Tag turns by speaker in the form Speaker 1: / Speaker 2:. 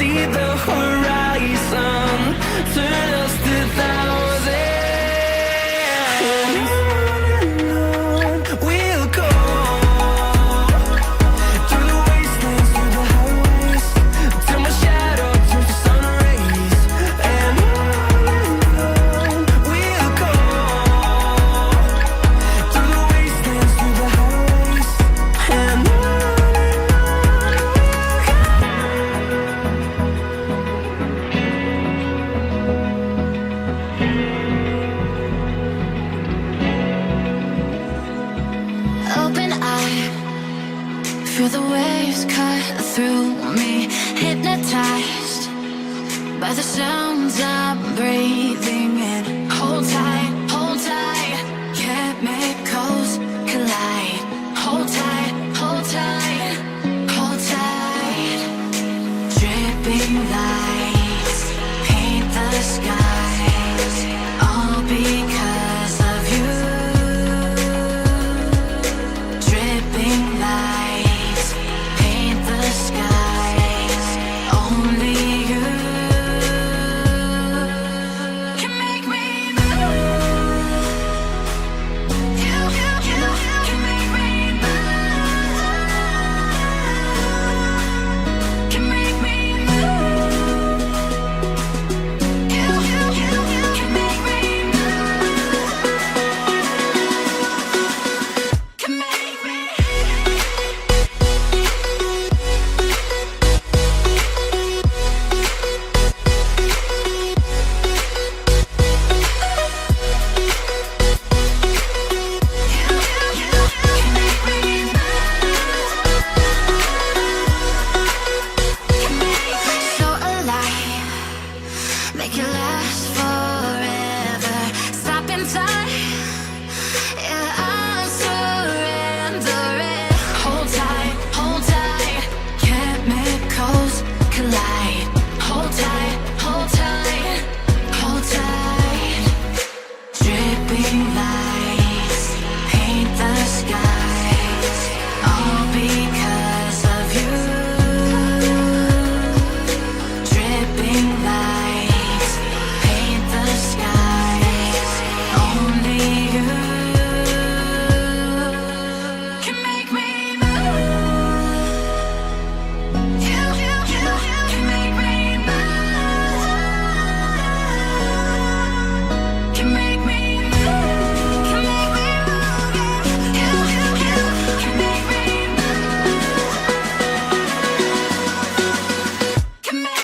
Speaker 1: see the horizon, turn us to thousands. And on we'll go, through the wastelands, through the highways, till my shadow turns to sun rays. And on we'll go, through the wastelands, through the highways, and on we'll go.
Speaker 2: Open eye, feel the waves cut through me, hypnotized by the sounds I'm breathing in. Hold tight, chemicals collide. Hold tight, hold tight, hold tight. Dripping lights paint the skies, all because of you. Dripping lights paint the skies, only